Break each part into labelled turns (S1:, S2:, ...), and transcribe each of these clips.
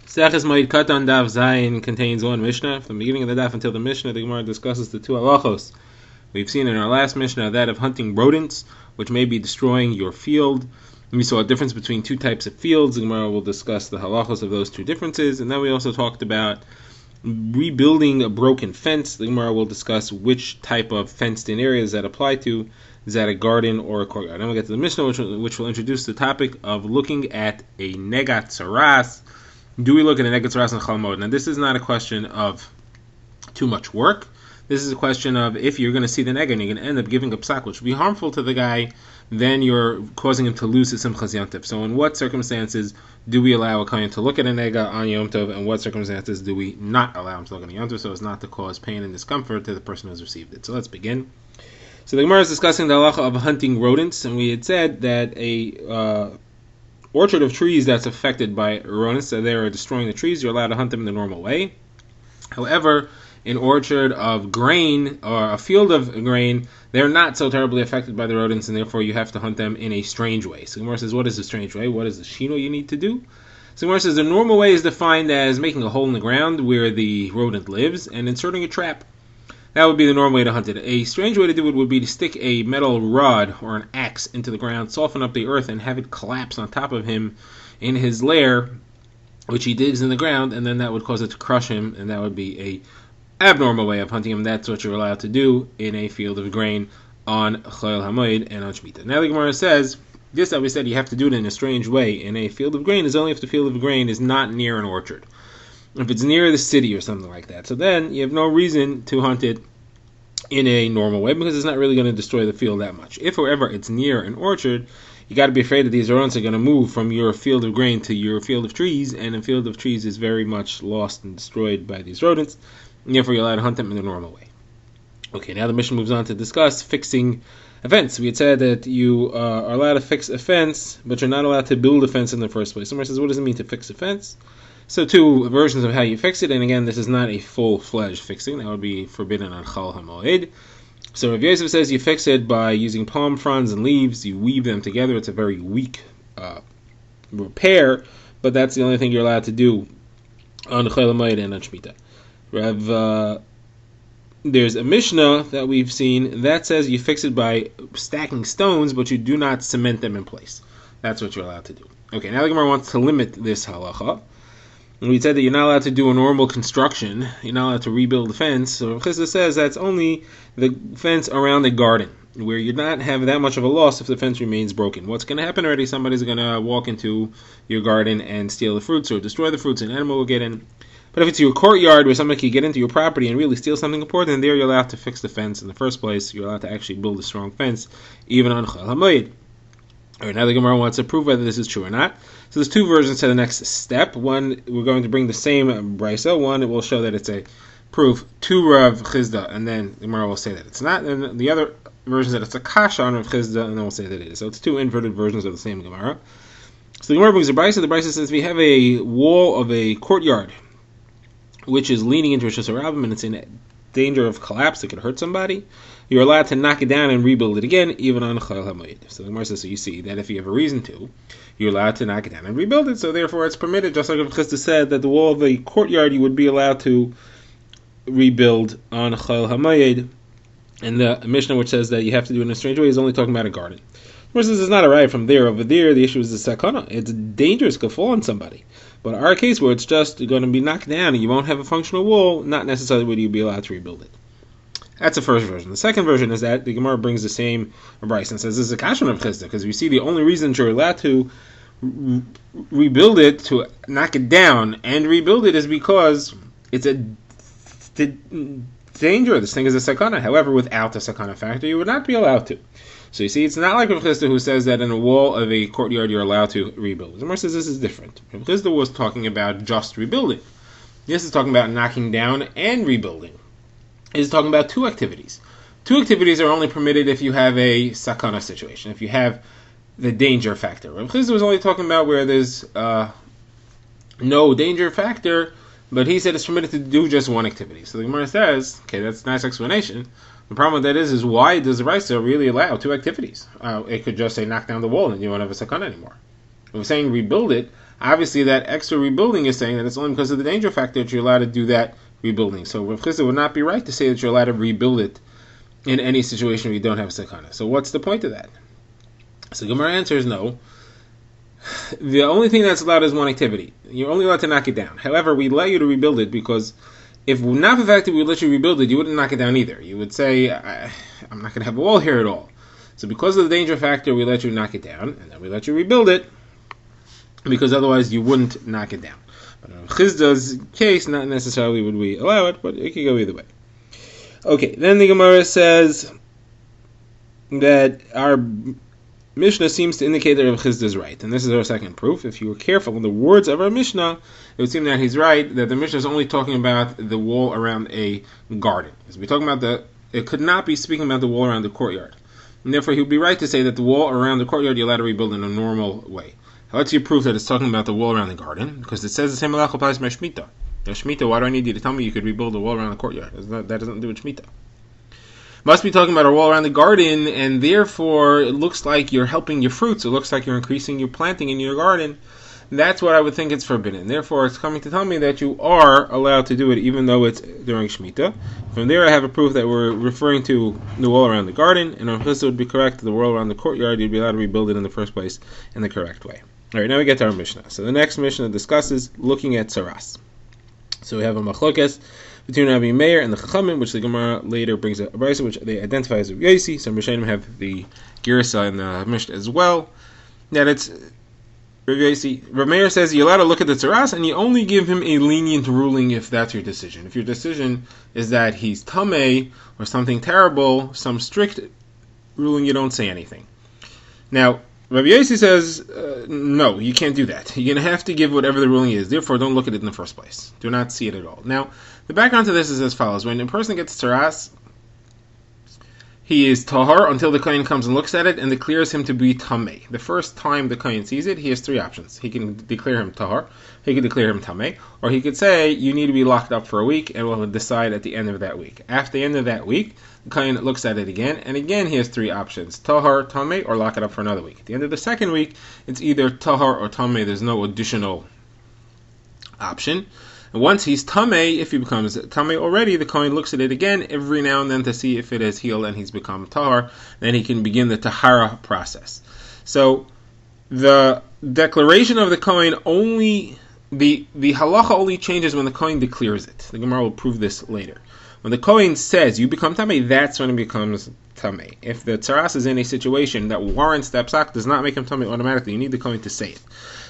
S1: Moed Katan Daf contains one Mishnah. From the beginning of the Daf until the Mishnah, the Gemara discusses the two halachos we've seen in our last Mishnah, that of hunting rodents, which may be destroying your field. We saw a difference between two types of fields. The Gemara will discuss the halachos of those two differences, and then we also talked about rebuilding a broken fence. The Gemara will discuss which type of fenced-in areas that apply to. Is that a garden or a courtyard? Then we'll get to the Mishnah, which will introduce the topic of looking at a negat saras. Do we look at a negat saras and chal moed? Now, this is not a question of too much work. This is a question of if you're going to see the nega and you're going to end up giving a psak, which will be harmful to the guy, then you're causing him to lose his simchas yontif. So in what circumstances do we allow a kohen to look at a nega on Yom Tov, and what circumstances do we not allow him to look at a Yom Tov so as not to cause pain and discomfort to the person who's received it? So let's begin. So the Gemara is discussing the halacha of hunting rodents, and we had said that a orchard of trees that's affected by rodents, so they're destroying the trees, you're allowed to hunt them in the normal way. However, an orchard of grain or a field of grain, they're not so terribly affected by the rodents, and therefore you have to hunt them in a strange way. So Gemara says, what is the strange way? What is the shino you need to do? So Gemara says the normal way is defined as making a hole in the ground where the rodent lives and inserting a trap. That would be the normal way to hunt it. A strange way to do it would be to stick a metal rod or an axe into the ground, soften up the earth, and have it collapse on top of him in his lair, which he digs in the ground, and then that would cause it to crush him, and that would be a abnormal way of hunting him. That's what you're allowed to do in a field of grain on Chol HaMoed and on Shemitah. Now the Gemara says, this that we said you have to do it in a strange way in a field of grain is only if the field of grain is not near an orchard. If it's near the city or something like that, so then you have no reason to hunt it in a normal way because it's not really going to destroy the field that much. If, however, it's near an orchard, you got to be afraid that these rodents are going to move from your field of grain to your field of trees, and a field of trees is very much lost and destroyed by these rodents, and therefore you're allowed to hunt them in the normal way. Okay, now the mission moves on to discuss fixing a fence. We had said that you are allowed to fix a fence, but you're not allowed to build a fence in the first place. Someone says, what does it mean to fix a fence? So two versions of how you fix it, and again, this is not a full-fledged fixing. That would be forbidden on Chol HaMoed. So Rav Yosef says you fix it by using palm fronds and leaves. You weave them together. It's a very weak repair, but that's the only thing you're allowed to do on Chol HaMoed and on Shemitah. There's a Mishnah that we've seen that says you fix it by stacking stones, but you do not cement them in place. That's what you're allowed to do. Okay, now the Gemara wants to limit this halacha. And we said that you're not allowed to do a normal construction. You're not allowed to rebuild the fence. So Rav Chisda says that's only the fence around the garden, where you not have that much of a loss if the fence remains broken. What's going to happen already? Somebody's going to walk into your garden and steal the fruits or destroy the fruits. An animal will get in. But if it's your courtyard where somebody can get into your property and really steal something important, there you're allowed to fix the fence in the first place. You're allowed to actually build a strong fence, even on Chol HaMoed. All right, now the Gemara wants to prove whether this is true or not. So there's two versions to the next step. One, we're going to bring the same brisa. One, it will show that it's a proof to Rav Chisda, and then the Gemara will say that it's not. And the other version is that it's a kasha on Rav Chisda, and then we'll say that it is. So it's two inverted versions of the same Gemara. So the Gemara brings the brisa. The brisa says we have a wall of a courtyard, which is leaning into Rosh Hashanah, and it's in danger of collapse. It could hurt somebody. You're allowed to knock it down and rebuild it again, even on Chol HaMoed. So the Gemara says, so you see that if you have a reason to, you're allowed to knock it down and rebuild it. So therefore, it's permitted, just like Rav Chisda said, that the wall of a courtyard you would be allowed to rebuild on Chol HaMoed. And the Mishnah, which says that you have to do it in a strange way, is only talking about a garden. Of course, this is not a right from there. Over there, the issue is the sakana. It's dangerous, it could fall on somebody. But in our case, where it's just going to be knocked down and you won't have a functional wall, not necessarily would you be allowed to rebuild it. That's the first version. The second version is that the Gemara brings the same brisa and says this is a kasha of Chisda, because you see the only reason you're allowed to rebuild it, to knock it down and rebuild it, is because it's a danger. This thing is a sakana. However, without the sakana factor, you would not be allowed to. So you see, it's not like Rav Chisda who says that in a wall of a courtyard you're allowed to rebuild. The Gemara says this is different. Rav Chisda was talking about just rebuilding. This is talking about knocking down and rebuilding. Is talking about two activities. Two activities are only permitted if you have a sakana situation, if you have the danger factor. Rav Chisda was only talking about where there's no danger factor, but he said it's permitted to do just one activity. So the Gemara says, okay, that's a nice explanation. The problem with that is why does the brisa really allow two activities? It could just say knock down the wall and you won't have a sakana anymore. If we're saying rebuild it, Obviously, that extra rebuilding is saying that it's only because of the danger factor that you're allowed to do that rebuilding. So Rav Chisda would not be right to say that you're allowed to rebuild it in any situation where you don't have a sakana. So what's the point of that? So Gemara answers no. The only thing that's allowed is one activity. You're only allowed to knock it down. However, we allow you to rebuild it because if not the fact that we let you rebuild it, you wouldn't knock it down either. You would say, I'm not going to have a wall here at all. So because of the danger factor, we let you knock it down, and then we let you rebuild it, because otherwise you wouldn't knock it down. But in Chizda's case, not necessarily would we allow it, but it could go either way. Okay, then the Gemara says that our Mishnah seems to indicate that Rav Chisda is right, and this is our second proof. If you were careful in the words of our Mishnah, it would seem that he's right, that the Mishnah is only talking about the wall around a garden. As we're talking about it could not be speaking about the wall around the courtyard. And therefore he would be right to say that the wall around the courtyard you're allowed to rebuild in a normal way. How lets you prove that it's talking about the wall around the garden? Because it says the same halakha applies to Shemitah. Shemitah, why do I need you to tell me you could rebuild the wall around the courtyard? That doesn't do with Shemitah. Must be talking about a wall around the garden, and therefore it looks like you're helping your fruits. It looks like you're increasing your planting in your garden. That's what I would think it's forbidden. Therefore, it's coming to tell me that you are allowed to do it even though it's during Shemitah. From there, I have a proof that we're referring to the wall around the garden, and Rav Chisda would be correct. The wall around the courtyard, you'd be allowed to rebuild it in the first place in the correct way. All right, now we get to our Mishnah. So the next Mishnah discusses looking at Saras. So we have a machlokes between Rabbi Meir and the Chachamim, which the Gemara later brings a brisa, which they identify as Rav Yosi. Some Rishonim have the Girsa in the Mishnah as well. That it's Rav Yosi. Rav Meir says you're allowed to look at the Tzaras, and you only give him a lenient ruling if that's your decision. If your decision is that he's Tameh or something terrible, some strict ruling, you don't say anything. Now, Rav Yosi says, no, you can't do that. You're going to have to give whatever the ruling is. Therefore, don't look at it in the first place. Do not see it at all. Now, the background to this is as follows. When a person gets Tzaras, he is tahar until the kohen comes and looks at it and declares him to be tameh. The first time the kohen sees it, he has three options. He can declare him tahar, he can declare him tameh, or he could say, you need to be locked up for a week, and we'll decide at the end of that week. After the end of that week, the kohen looks at it again, and again he has three options. Tahar, tameh, or lock it up for another week. At the end of the second week, it's either tahar or tameh. There's no additional option. And once he's tameh, if he becomes tameh already, the kohen looks at it again every now and then to see if it has healed and he's become tahar. Then he can begin the tahara process. So the declaration of the kohen only, the halacha only changes when the kohen declares it. The Gemara will prove this later. When the kohen says you become tameh, that's when it becomes tameh. If the tzaras is in a situation that warrants that psak, does not make him tameh automatically. You need the kohen to say it.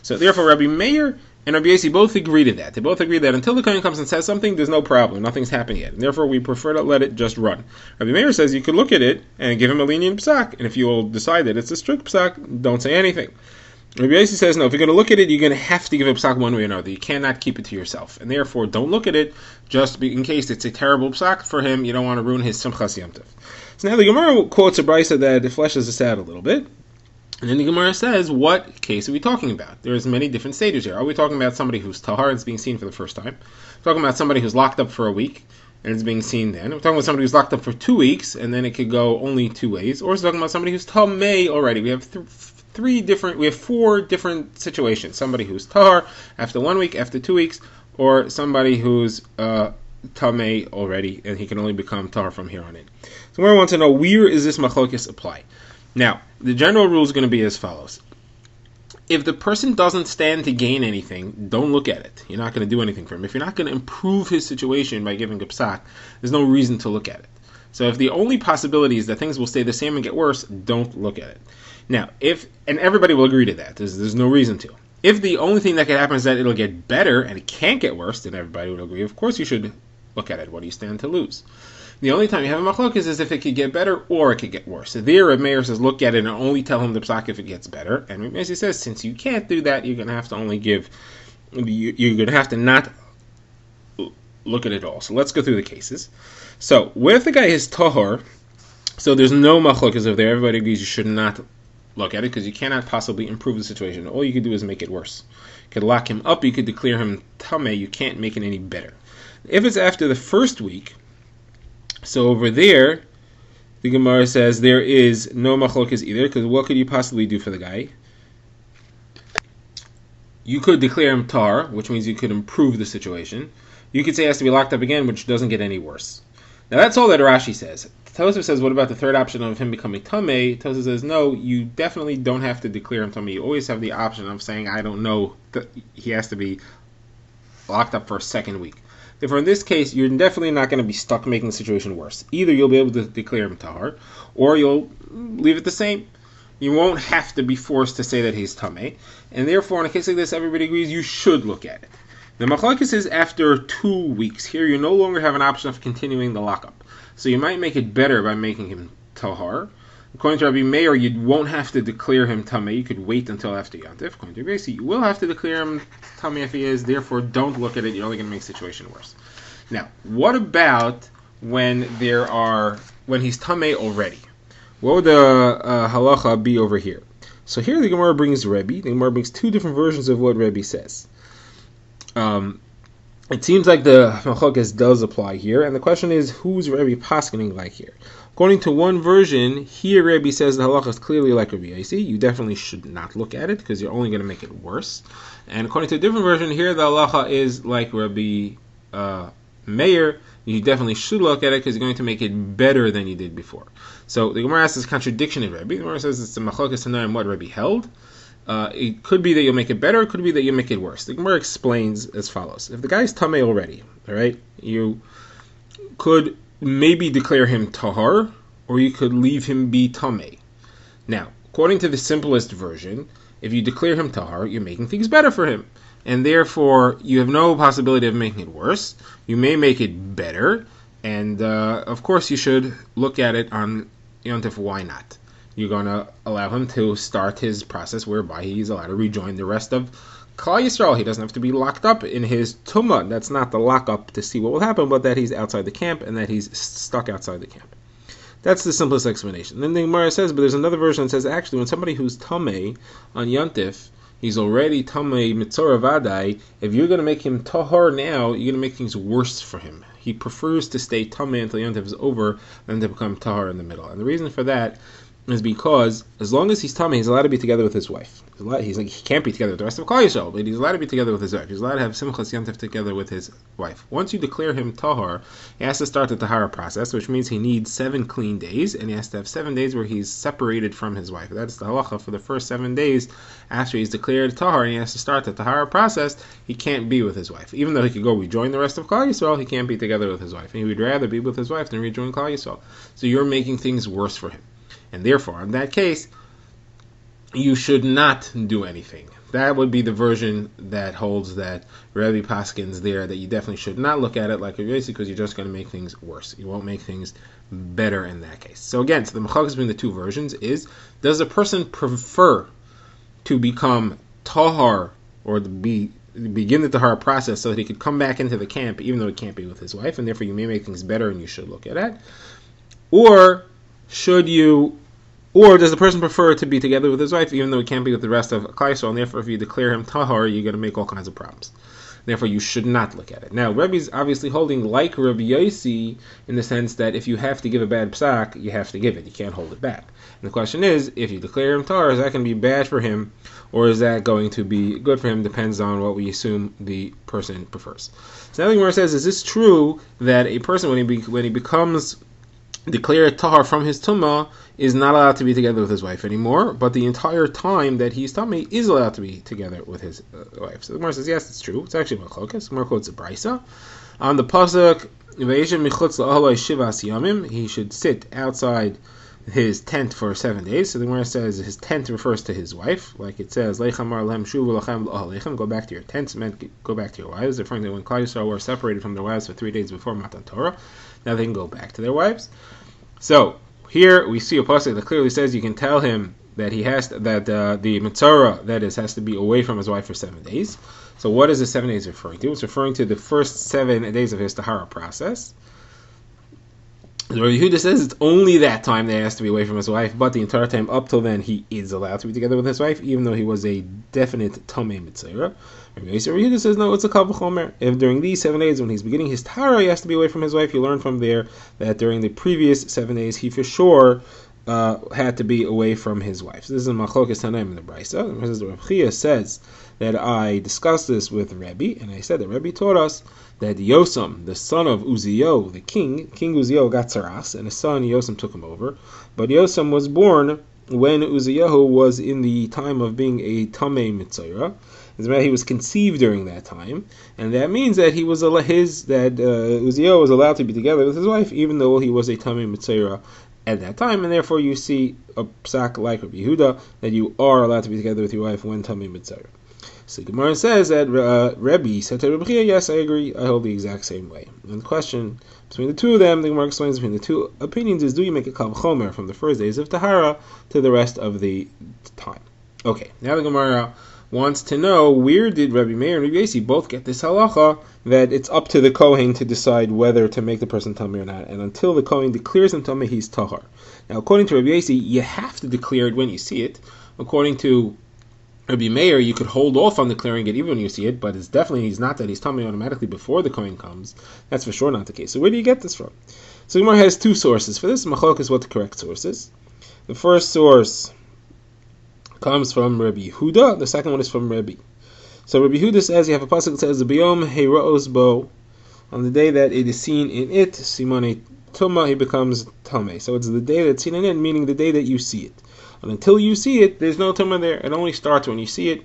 S1: So therefore, Rabbi Meir and Rabbi Yosi both agree to that. They both agree that until the kohen comes and says something, there's no problem. Nothing's happened yet. And therefore, we prefer to let it just run. Rabbi Meir says you could look at it and give him a lenient psak. And if you will decide that it's a strict psak, don't say anything. Rabbi Yosi says, no, if you're going to look at it, you're going to have to give a psak one way or another. You cannot keep it to yourself. And therefore, don't look at it, just in case it's a terrible psak for him. You don't want to ruin his Simchas Yom Tov. So now the Gemara quotes a brisa that fleshes this out a little bit. And then the Gemara says, what case are we talking about? There's many different stages here. Are we talking about somebody who's tahar and is being seen for the first time? We're talking about somebody who's locked up for a week and is being seen then. We're talking about somebody who's locked up for 2 weeks and then it could go only 2 ways. Or we're talking about somebody who's tameh already. We have four different situations. Somebody who's tahar after 1 week, after 2 weeks, or somebody who's tameh already and he can only become tahar from here on in. So we want to know, where is this machlokes apply? Now, the general rule is going to be as follows. If the person doesn't stand to gain anything, don't look at it. You're not going to do anything for him. If you're not going to improve his situation by giving a psak, there's no reason to look at it. So if the only possibility is that things will stay the same and get worse, don't look at it. Now, and everybody will agree to that. There's no reason to. If the only thing that can happen is that it'll get better and it can't get worse, then everybody would agree. Of course you should look at it. What do you stand to lose? The only time you have a machlokes is if it could get better or it could get worse. So there, Rav Meir says, look at it and only tell him the psak if it gets better. And Rav Meir says, since you can't do that, you're going to have to you're going to have to not look at it all. So let's go through the cases. So, what if the guy is tahor? So there's no machlokes over there. Everybody agrees you should not look at it because you cannot possibly improve the situation. All you can do is make it worse. You could lock him up, you could declare him tameh, you can't make it any better. If it's after the first week, so over there, the Gemara says there is no machlokes either, because what could you possibly do for the guy? You could declare him tar, which means you could improve the situation. You could say he has to be locked up again, which doesn't get any worse. Now that's all that Rashi says. Tosaf says, what about the third option of him becoming tamei? Tosaf says, no, you definitely don't have to declare him tamei. You always have the option of saying, I don't know, that he has to be locked up for a second week. Therefore, in this case, you're definitely not going to be stuck making the situation worse. Either you'll be able to declare him tahar, or you'll leave it the same. You won't have to be forced to say that he's tamei, and therefore, in a case like this, everybody agrees you should look at it. The machlokes is after 2 weeks. Here, you no longer have an option of continuing the lockup. So you might make it better by making him tahar. According to Rabbi Meir, you won't have to declare him tamei. You could wait until after Yantif. According to Rabbi, you will have to declare him tamei if he is. Therefore, don't look at it. You're only going to make the situation worse. Now, what about when he's tamei already? What would the halacha be over here? So here the Gemara brings Rebbe. The Gemara brings two different versions of what Rebbe says. It seems like the machlokes does apply here, and the question is, who's Rebbe paskening like here? According to one version, here Rebbe says the halacha is clearly like Rabbi Yossi. You definitely should not look at it because you're only going to make it worse. And according to a different version, here the halacha is like Rabbi Meir. You definitely should look at it because you're going to make it better than you did before. So the Gemara asks this contradiction in Rebbe. The Gemara says it's a machlokes to know what Rebbe held. It could be that you'll make it better, it could be that you'll make it worse. The Gemara explains as follows. If the guy's tamei already, all right, you could maybe declare him tahar, or you could leave him be tamei. Now, according to the simplest version, if you declare him tahar, you're making things better for him. And therefore, you have no possibility of making it worse. You may make it better, and of course you should look at it on Yontif, why not? You're going to allow him to start his process whereby he's allowed to rejoin the rest of Klal Yisrael. He doesn't have to be locked up in his tumah. That's not the lockup to see what will happen, but that he's outside the camp and that he's stuck outside the camp. That's the simplest explanation. Then the Gemara says, but there's another version that says, actually, when somebody who's tamei on Yontif, he's already tamei mitzora vadai, if you're going to make him tahar now, you're going to make things worse for him. He prefers to stay tamei until Yontif is over than to become tahar in the middle. And the reason for that is because as long as he's tamei, he's allowed to be together with his wife. He can't be together with the rest of Klal Yisrael, but he's allowed to be together with his wife. He's allowed to have simchas yontif together with his wife. Once you declare him tahar, he has to start the tahara process, which means he needs 7 clean days, and he has to have 7 days where he's separated from his wife. That's the halacha for the first 7 days after he's declared tahar, and he has to start the tahara process. He can't be with his wife. Even though he could go rejoin the rest of Klal Yisrael, he can't be together with his wife. And he would rather be with his wife than rejoin Klal Yisrael. So you're making things worse for him. And therefore, in that case, you should not do anything. That would be the version that holds that Rebbe Paskins there, that you definitely should not look at it like a Yossi because you're just going to make things worse. You won't make things better in that case. So again, so the machlokes between the two versions is, does a person prefer to become tahar or to begin the tahara process so that he could come back into the camp even though he can't be with his wife, and therefore you may make things better and you should look at it? Or does the person prefer to be together with his wife even though he can't be with the rest of Klal Yisrael, and therefore if you declare him tahar, you're going to make all kinds of problems. Therefore you should not look at it. Now, Rebbe's obviously holding like Rabbi Yossi in the sense that if you have to give a bad psak, you have to give it. You can't hold it back. And the question is, if you declare him tahar, is that going to be bad for him, or is that going to be good for him? Depends on what we assume the person prefers. So now the Gemara says, is this true that a person, when he becomes declared tahar from his tumah, is not allowed to be together with his wife anymore, but the entire time that he's tamei is allowed to be together with his wife? So the Gemara says, yes, it's true. It's actually machlokes. Gemara quotes a brisa on the pasuk, he should sit outside his tent for 7 days. So the Gemara says his tent refers to his wife, like it says, go back to your tents, meant go back to your wives, referring to when Klal Yisrael were separated from their wives for 3 days before Matan Torah. Now they can go back to their wives. So here we see a pasuk that clearly says you can tell him that he has the mitzvah, that is, has to be away from his wife for 7 days. So what is the 7 days referring to? It's referring to the first 7 days of his tahara process. Rabbi Yehuda says it's only that time that he has to be away from his wife, but the entire time up till then he is allowed to be together with his wife, even though he was a definite tamei mitzvah. Rabbi Yehuda says no, it's a kal v'chomer. If during these 7 days when he's beginning his tahara he has to be away from his wife, you learn from there that during the previous 7 days he for sure had to be away from his wife. So this is Machlokes Tanaim in the Brisa. Rav Chia says that I discussed this with Rebbe, and I said that Rebbe taught us that Yosam, the son of Uziel, the King Uziel got Tsaras, and his son Yosam took him over. But Yosam was born when Uziel was in the time of being a Tamei Mitzayra. As a matter, he was conceived during that time, and that means that Uziel was allowed to be together with his wife, even though he was a Tamei Mitzayra at that time, and therefore you see a psak like Rabbi Yehuda that you are allowed to be together with your wife when Tamei Mitzayra. So Gemara says that Rebbe said to Rabbi Chia, yes, I agree, I hold the exact same way. And the question between the two of them, the Gemara explains between the two opinions, is do you make a kal chomer from the first days of Tahara to the rest of the time? Okay, now the Gemara wants to know, where did Rabbi Meir and Rabbi Yossi both get this halacha that it's up to the Kohen to decide whether to make the person Tamei or not, and until the Kohen declares him Tamei, he's Tahar. Now, according to Rabbi Yossi, you have to declare it when you see it. According to Rabbi Meir, you could hold off on declaring it even when you see it, but he's not that he's Tamei automatically before the Kohen comes. That's for sure not the case. So where do you get this from? So Gemara has two sources for this. Machlok is what the correct source is. The first source comes from Rabbi Yehuda, the second one is from Rabbi. So Rabbi Yehuda says, you have a pasuk that says, B'yom heira'os bo, on the day that it is seen in it, simone tuma, he becomes tamei. So it's the day that's seen in it, meaning the day that you see it. And until you see it, there's no tuma there. It only starts when you see it,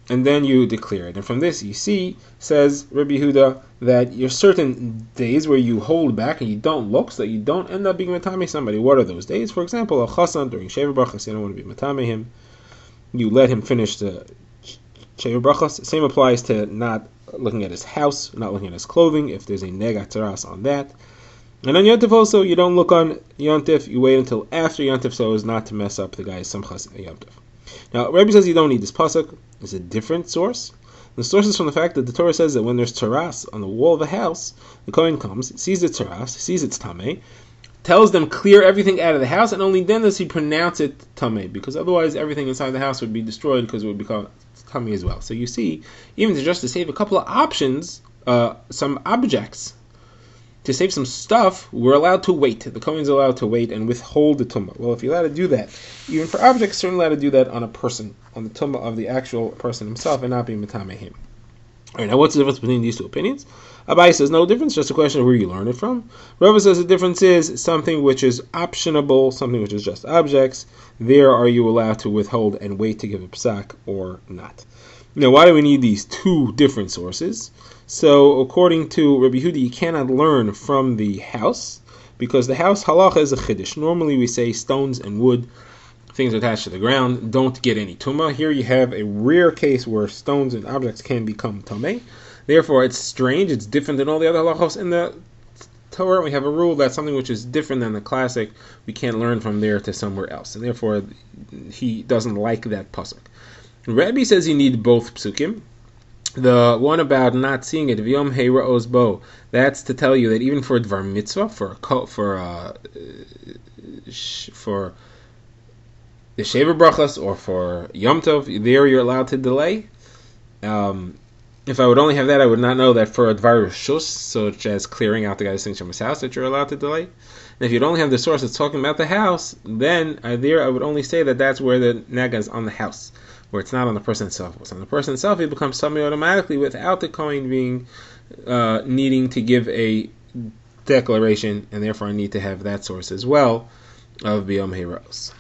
S1: and then you declare it. And from this, you see, says Rabbi Yehuda, that you're certain days where you hold back and you don't look, so that you don't end up being matame somebody. What are those days? For example, a chasan during Sheva Brachas, you don't want to be matame him. You let him finish the Sheva Brachas. Same applies to not looking at his house, not looking at his clothing, if there's a nega teras on that. And on Yontif also, you don't look on Yontif, you wait until after Yontif so as not to mess up the guy's Samchas Yontif. Now, Rebbe says you don't need this pasuk. It's a different source. The source is from the fact that the Torah says that when there's teras on the wall of the house, the Kohen comes, sees the teras, sees it's tamei, tells them clear everything out of the house, and only then does he pronounce it tamei, because otherwise everything inside the house would be destroyed because it would become tamei as well. So you see, even to save a couple of options, some objects, to save some stuff, we're allowed to wait. The Kohen's allowed to wait and withhold the tumah. Well, if you're allowed to do that, even for objects, certainly allowed to do that on a person, on the tumah of the actual person himself, and not be matame him. All right, now what's the difference between these two opinions? Abai says no difference, just a question of where you learn it from. Rava says the difference is something which is optionable, something which is just objects. There are you allowed to withhold and wait to give a psak or not. Now, why do we need these two different sources? So, according to Rabbi Yehuda, you cannot learn from the house, because the house halacha is a chiddush. Normally we say stones and wood, things attached to the ground, don't get any tumah. Here you have a rare case where stones and objects can become tamei. Therefore, it's strange, it's different than all the other halachos in the Torah. We have a rule that something which is different than the classic, we can't learn from there to somewhere else. And therefore, he doesn't like that pasuk. Rabbi says you need both psukim. The one about not seeing it, V'yom heira'os bo, that's to tell you that even for a dvar mitzvah, for the Sheva Brachas or for Yom Tov, there you're allowed to delay. If I would only have that, I would not know that for a dvar rishus, such as clearing out the guy's things from his house, that you're allowed to delay. And if you'd only have the source that's talking about the house, then there I would only say that that's where the nega is on the house, where it's not on the person itself. It's on the person itself, it becomes tamei automatically without the Kohen being needing to give a declaration, and therefore I need to have that source as well of B'yom Heira'os.